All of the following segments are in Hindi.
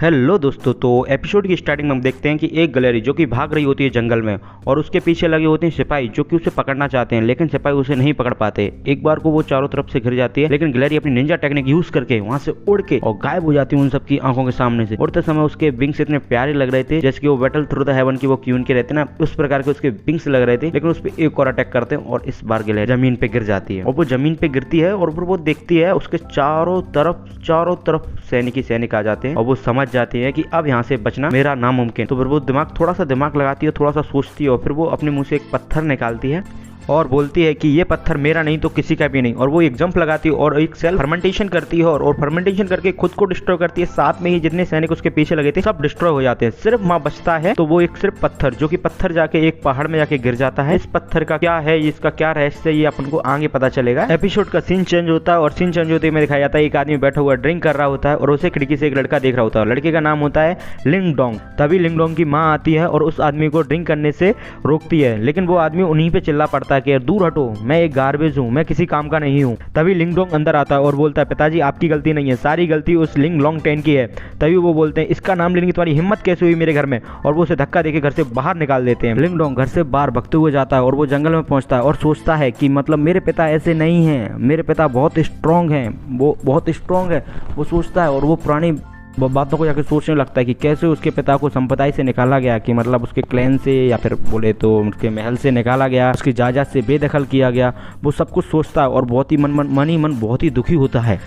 हेलो दोस्तों, तो एपिसोड की स्टार्टिंग में हम देखते हैं कि एक गलेरी जो कि भाग रही होती है जंगल में और उसके पीछे लगे होते हैं सिपाही जो कि उसे पकड़ना चाहते हैं, लेकिन सिपाही उसे नहीं पकड़ पाते। एक बार को वो चारों तरफ से घिर जाती है, लेकिन गलेरी अपनी निंजा टेक्निक यूज करके वहां से उड़ के और गायब हो जाती है उन सबकी आंखों के सामने से। उड़ते समय उसके विंग्स इतने प्यारे लग रहे थे जैसे कि वो बैटल थ्रू द हेवन की वो क्यून के रहते ना, उस प्रकार के उसके विंग्स लग रहे थे। लेकिन उस पर एक और अटैक करते हैं और इस बार गलेरी जमीन पे गिर जाती है और वो जमीन पे गिरती है और फिर वो देखती है उसके चारों तरफ सैनिक ही सैनिक आ जाते हैं और वो समझ जाती है कि अब यहाँ से बचना मेरा नामुमकिन। तो फिर वो थोड़ा सा दिमाग लगाती है, थोड़ा सा सोचती है और फिर वो अपने मुंह से एक पत्थर निकालती है और बोलती है कि ये पत्थर मेरा नहीं तो किसी का भी नहीं। और वो एक जंप लगाती है और एक सेल्फ फर्मेंटेशन करती है और फर्मेंटेशन करके खुद को डिस्ट्रॉय करती है। साथ में ही जितने सैनिक उसके पीछे लगे थे सब डिस्ट्रॉय हो जाते हैं, सिर्फ वहां बचता है तो वो एक सिर्फ पत्थर, जो कि पत्थर जाके एक पहाड़ में जाके गिर जाता है। इस पत्थर का क्या है, इसका क्या रहस्य, ये अपन को आगे पता चलेगा। एपिसोड का सीन चेंज होता है और सीन चेंज होते में दिखाया जाता है एक आदमी बैठा हुआ ड्रिंक कर रहा होता है और उसे खिड़की से एक लड़का देख रहा होता है। लड़के का नाम होता है लिंग डोंग। तभी लिंग डोंग की माँ आती है और उस आदमी को ड्रिंक करने से रोकती है, लेकिन वो आदमी उन्हीं पे चिल्ला पड़ता है कि दूर हटो, मैं एक गार्बेज हूँ, मैं किसी काम का नहीं हूँ। तभी लिंग डोंग अंदर आता है और बोलता है पिताजी आपकी गलती नहीं है, सारी गलती उस लिंग लॉन्ग टेन की है। तभी वो बोलते हैं इसका नाम लेने की तुम्हारी हिम्मत कैसे हुई मेरे घर में, और वो उसे धक्का देके घर से बाहर निकाल देते हैं। लिंग डोंग घर से बाहर भगते हुए जाता है और वो जंगल में पहुंचता है और सोचता है कि मतलब मेरे पिता ऐसे नहीं हैं, मेरे पिता बहुत स्ट्रॉन्ग हैं, वो बहुत स्ट्रॉन्ग है। वो सोचता है और वो पुरानी बातों को जाकर सोचने लगता है कि कैसे उसके पिता को संपत्ति से निकाला गया, कि मतलब उसके क्लैन से या फिर बोले तो उसके महल से निकाला गया, उसकी जायदाद से बेदखल किया गया। वो सब कुछ सोचता है और बहुत ही मन बहुत ही दुखी होता है।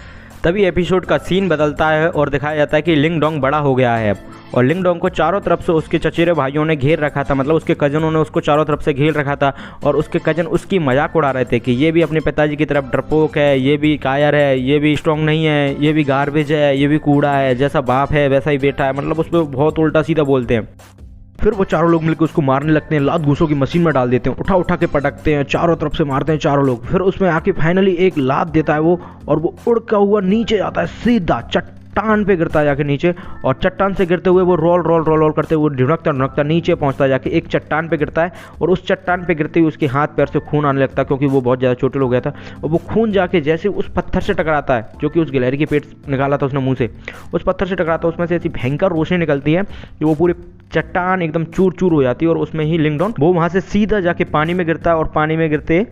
तभी एपिसोड का सीन बदलता है और दिखाया जाता है कि लिंग डोंग बड़ा हो गया है और लिंग डोंग को चारों तरफ से उसके चचेरे भाइयों ने घेर रखा था, मतलब उसके कजनों ने उसको चारों तरफ से घेर रखा था और उसके कजन उसकी मजाक उड़ा रहे थे कि ये भी अपने पिताजी की तरफ डरपोक है, ये भी कायर है, ये भी स्ट्रॉन्ग नहीं है, ये भी गार्बेज है, ये भी कूड़ा है, जैसा बाप है वैसा ही बेटा है। मतलब उस पर बहुत उल्टा सीधा बोलते हैं। फिर वो चारों लोग मिलकर उसको मारने लगते हैं, लात घूसों की मशीन में डाल देते हैं, उठा के पटकते हैं, चारों तरफ से मारते हैं चारों लोग। फिर उसमें आके फाइनली एक लात देता है वो और वो उड़ता हुआ नीचे जाता है, सीधा चट्टान पे गिरता है जाके नीचे, और चट्टान से गिरते हुए वो रोल करते हुए ढुढ़कता नीचे पहुंचता है, जाके एक चट्टान पे गिरता है और उस चट्टान पे गिरते हुए उसके हाथ पैर से खून आने लगता है क्योंकि वो बहुत ज़्यादा चोटिल हो गया था। और वो खून जाके जैसे उस पत्थर से टकराता है जो कि उस गिलहरी के पेट निकाला था उसने मुंह से, उस पत्थर से टकराता है, उसमें से ऐसी भयंकर रोशनी निकलती है कि वो पूरी चट्टान एकदम चूर हो जाती है और उसमें ही लिंग डोंग वो वहाँ से सीधा जाके पानी में गिरता है और पानी में गिरते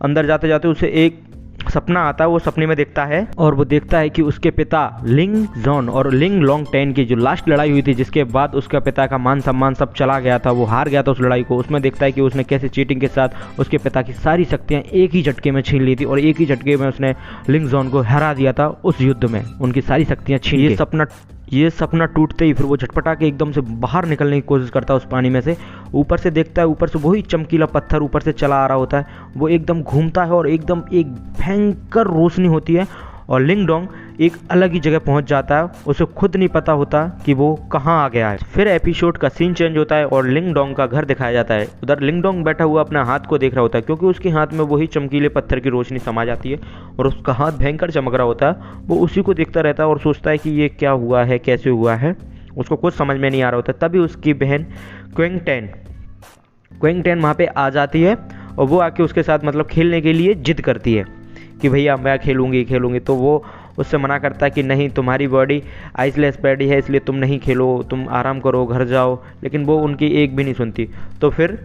अंदर जाते जाते उसे एक सपना आता है। वो सपने में देखता है और वो देखता है कि उसके पिता लिंग जॉन और लिंग लॉन्ग टेन की जो लास्ट लड़ाई हुई थी, जिसके बाद उसका पिता का मान सम्मान सब चला गया था, वो हार गया था उस लड़ाई को। उसमें देखता है कि उसने कैसे चीटिंग के साथ उसके पिता की सारी शक्तियां एक ही झटके में छीन ली थी और एक ही झटके में उसने लिंग जॉन को हरा दिया था उस युद्ध में, उनकी सारी शक्तियां छीन। ये सपना टूटते ही फिर वो झटपटा के एकदम से बाहर निकलने की कोशिश करता है उस पानी में से। ऊपर से देखता है, ऊपर से वही चमकीला पत्थर ऊपर से चला आ रहा होता है, वो एकदम घूमता है और एकदम एक भयंकर रोशनी होती है और लिंग डोंग एक अलग ही जगह पहुंच जाता है, उसे खुद नहीं पता होता कि वो कहां आ गया है। फिर एपिसोड का सीन चेंज होता है और लिंग डोंग का घर दिखाया जाता है। उधर लिंग डोंग बैठा हुआ अपने हाथ को देख रहा होता है क्योंकि उसके हाथ में वही चमकीले पत्थर की रोशनी समा जाती है और उसका हाथ भयंकर चमक रहा होता है। वो उसी को देखता रहता है और सोचता है कि ये क्या हुआ है, कैसे हुआ है, उसको कुछ समझ में नहीं आ रहा होता। तभी उसकी बहन क्विंग टेन वहाँ पे आ जाती है और वो आके उसके साथ मतलब खेलने के लिए जिद करती है कि भैया मैं खेलूंगी। तो वो उससे मना करता है कि नहीं, तुम्हारी बॉडी आइसलेस बॉडी है इसलिए तुम नहीं खेलो, तुम आराम करो, घर जाओ। लेकिन वो उनकी एक भी नहीं सुनती। तो फिर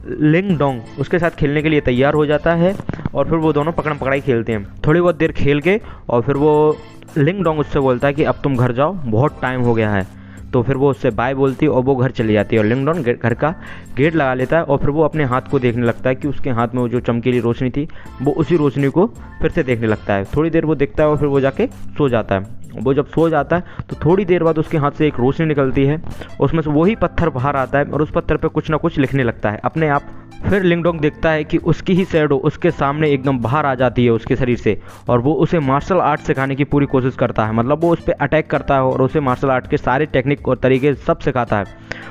लिंग डोंग उसके साथ खेलने के लिए तैयार हो जाता है और फिर वो दोनों पकड़म पकड़ाई खेलते हैं। थोड़ी बहुत देर खेल के और फिर वो लिंग डोंग उससे बोलता है कि अब तुम घर जाओ, बहुत टाइम हो गया है। तो फिर वो उससे बाय बोलती है और वो घर चली जाती है और लिंग डोंग घर का गेट लगा लेता है और फिर वो अपने हाथ को देखने लगता है कि उसके हाथ में वो जो चमकीली रोशनी थी वो उसी रोशनी को फिर से देखने लगता है। थोड़ी देर वो देखता है और फिर वो जाके सो जाता है। वो जब सो जाता है तो थोड़ी देर बाद उसके हाथ से एक रोशनी निकलती है, उसमें से वही पत्थर बाहर आता है और उस पत्थर पे कुछ ना कुछ लिखने लगता है अपने आप। फिर लिंग डोंग देखता है कि उसकी ही शैडो उसके सामने एकदम बाहर आ जाती है उसके शरीर से और वो उसे मार्शल आर्ट सिखाने की पूरी कोशिश करता है। मतलब वो उस पर अटैक करता है और उसे मार्शल आर्ट के सारे टेक्निक और तरीके सब सिखाता है।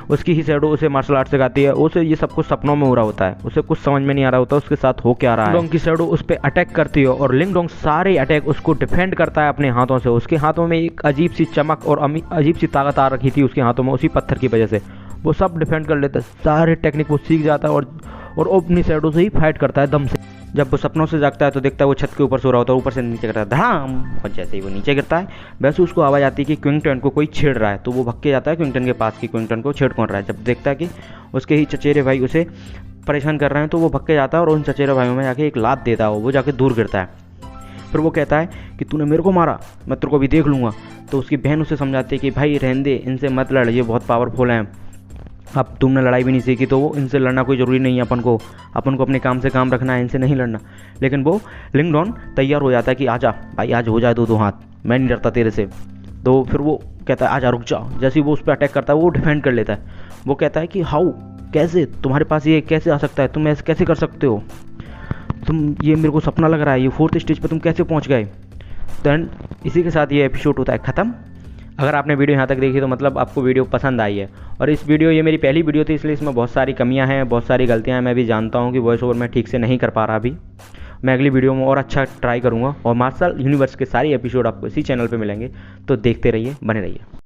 उसकी ही शैडो उसे मार्शल आर्ट सिखाती है। उसे ये सब कुछ सपनों में हो रहा होता है, उसे कुछ समझ में नहीं आ रहा होता उसके साथ हो क्या रहा है। डोंग की शैडो उस पर अटैक करती है और लिंग डोंग सारे अटैक उसको डिफेंड करता है अपने हाथों से। उसके हाथों में एक अजीब सी चमक और अजीब सी ताकत आ रखी थी उसके हाथों में उसी पत्थर की वजह से। वो सब डिफेंड कर लेता है, सारे टेक्निक वो सीख जाता है और अपनी शैडो से ही फाइट करता है दम से। जब वो सपनों से जागता है तो देखता है वो छत के ऊपर सो रहा होता है, ऊपर से नीचे गिरता है धड़ाम, और जैसे ही वो नीचे गिरता है वैसे उसको आवाज़ आती है कि क्विंटन को कोई छेड़ रहा है। तो वो भग के जाता है क्विंटन के पास कि क्विंटन को छेड़ कौन रहा है। जब देखता है कि उसके ही चचेरे भाई उसे परेशान कर रहे हैं तो वो भग के जाता है और उन चचेरे भाइयों में जाके एक लात देता है, वो जाके दूर गिरता है। फिर वो कहता है कि तूने मेरे को मारा, मैं तेरे को भी देख लूँगा। तो उसकी बहन उसे समझाती है कि भाई रहने दे, इनसे मत लड़, ये बहुत पावरफुल हैं, अब तुमने लड़ाई भी नहीं सीखी तो वो इनसे लड़ना कोई ज़रूरी नहीं है, अपन को अपने काम से काम रखना है, इनसे नहीं लड़ना। लेकिन वो लिंगडॉन तैयार हो जाता है कि आजा भाई, आज हो जाए दो हाथ, मैं नहीं डरता तेरे से। तो फिर वो कहता है आजा रुक जाओ। जैसे ही वो उस पर अटैक करता है वो डिफेंड कर लेता है। वो कहता है कि हाउ, कैसे तुम्हारे पास ये कैसे आ सकता है, तुम ऐसे कैसे कर सकते हो, तुम ये मेरे को सपना लग रहा है, ये 4th स्टेज पर तुम कैसे पहुँच गए। देन इसी के साथ ये एपिसोड होता है ख़त्म। अगर आपने वीडियो यहाँ तक देखी तो मतलब आपको वीडियो पसंद आई है। और इस वीडियो, ये मेरी पहली वीडियो थी इसलिए इसमें बहुत सारी कमियां हैं, बहुत सारी गलतियां हैं। मैं भी जानता हूँ कि वॉइस ओवर मैं ठीक से नहीं कर पा रहा अभी। मैं अगली वीडियो में और अच्छा ट्राई करूँगा। और मार्शल यूनिवर्स के सारे एपिसोड आपको इसी चैनल पे मिलेंगे, तो देखते रहिए, बने रहिए।